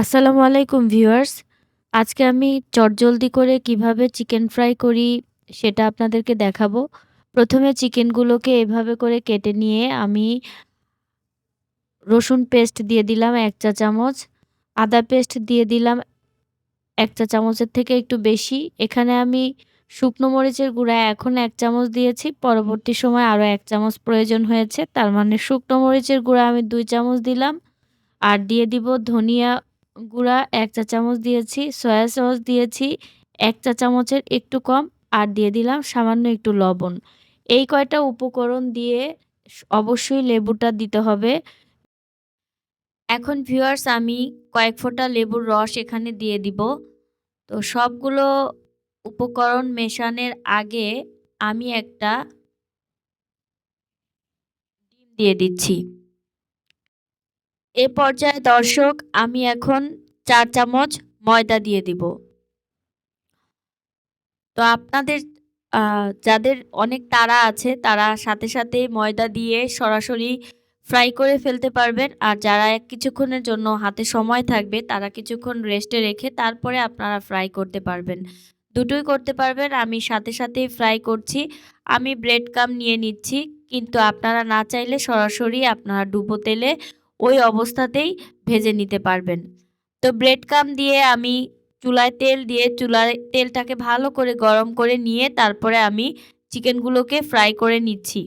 আসসালামু আলাইকুম ভিউয়ার্স। আজকে আমি চটজলদি করে কিভাবে চিকেন ফ্রাই করি সেটা আপনাদেরকে দেখাবো। প্রথমে চিকেনগুলোকে এভাবে করে কেটে নিয়ে আমি রসুন পেস্ট দিয়ে দিলাম ১ চা চামচ, আদা পেস্ট দিয়ে দিলাম ১ চা চামচের থেকে একটু বেশি। এখানে আমি শুকনো মরিচের গুঁড়া এখন ১ চামচ দিয়েছি। পরবর্তী সময়ে আরও ১ চামচ প্রয়োজন হয়েছে। তার মানে শুকনো মরিচের গুঁড়া আমি ২ চামচ দিলাম। আর দিয়ে দিব ধনিয়া গুঁড়া ১ চা চামচ দিয়েছি, সয়া সস দিয়েছি ১ চা চামচের একটু কম, আর দিয়ে দিলাম সামান্য একটু লবণ। এই কয়টা উপকরণ দিয়ে অবশ্যই লেবুটা দিতে হবে। এখন ভিউয়ার্স আমি কয়েক ফোঁটা লেবুর রস এখানে দিয়ে দিব। তো সবগুলো উপকরণ মেশানোর আগে আমি একটা ডিম দিয়ে দিচ্ছি। এ পর্যায়ে দর্শক আমি এখন ৪ চামচ ময়দা দিয়ে দিব। তো আপনাদের যাদের অনেক তাড়া আছে তারা সাথে সাথেই ময়দা দিয়ে সরাসরি ফ্রাই করে ফেলতে পারবেন। আর যারা কিছুক্ষণের জন্য হাতে সময় থাকবে তারা কিছুক্ষণ রেস্টে রেখে তারপরে আপনারা ফ্রাই করতে পারবেন। দুটোই করতে পারবেন। আমি সাথে সাথেই ফ্রাই করছি। আমি ব্রেড ক্রাম্ব নিয়ে নিচ্ছি, কিন্তু আপনারা না চাইলে সরাসরি আপনারা ডুবো তেলে ওই অবস্থাতেই ভেজে নিতে পারবেন। তো ব্রেড ক্রাম্ব দিয়ে আমি চুলায় তেল দিয়ে তেলটাকে ভালো করে গরম করে নিয়ে তারপরে আমি চিকেনগুলোকে ফ্রাই করে নিচ্ছি।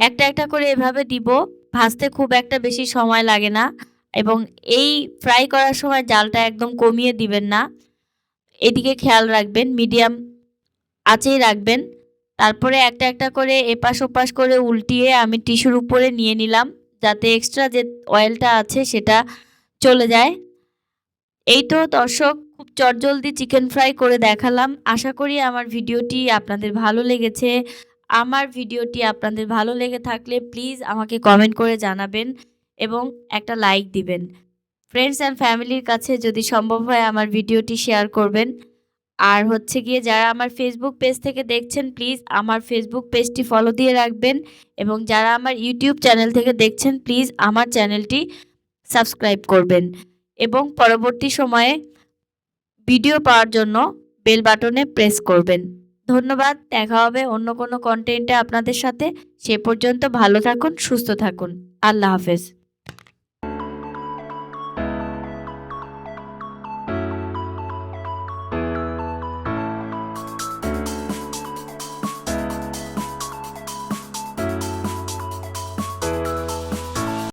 একটা একটা করে এভাবে দিব। ভাজতে খুব একটা বেশি সময় লাগে না, এবং এই ফ্রাই করার সময় জালটা একদম কমিয়ে দিবেন না। এদিকে খেয়াল রাখবেন, মিডিয়াম আঁচেই রাখবেন। তারপরে একটা একটা করে এপাশ ওপাশ করে উল্টিয়ে আমি টিস্যুর উপরে নিয়ে নিলাম, যাতে এক্সট্রা যে অয়েলটা আছে সেটা চলে যায়। এই তো দর্শক, খুব চটজলদি চিকেন ফ্রাই করে দেখালাম। আশা করি আমার ভিডিওটি আপনাদের ভালো লেগেছে। আমার ভিডিওটি আপনাদের ভালো লেগে থাকলে প্লিজ আমাকে কমেন্ট করে জানাবেন এবং একটা লাইক দিবেন। ফ্রেন্ডস অ্যান্ড ফ্যামিলির কাছে যদি সম্ভব হয় আমার ভিডিওটি শেয়ার করবেন। আর হচ্ছে গিয়ে যারা আমার ফেসবুক পেজ থেকে দেখছেন প্লিজ আমার ফেসবুক পেজটি ফলো দিয়ে রাখবেন, এবং যারা আমার ইউটিউব চ্যানেল থেকে দেখছেন প্লিজ আমার চ্যানেলটি সাবস্ক্রাইব করবেন, এবং পরবর্তী সময়ে ভিডিও পাওয়ার জন্য বেল বাটনে প্রেস করবেন। ধন্যবাদ। দেখা হবে অন্য কোনো কন্টেন্টে আপনাদের সাথে। সে পর্যন্ত ভালো থাকুন, সুস্থ থাকুন। আল্লাহ হাফেজ।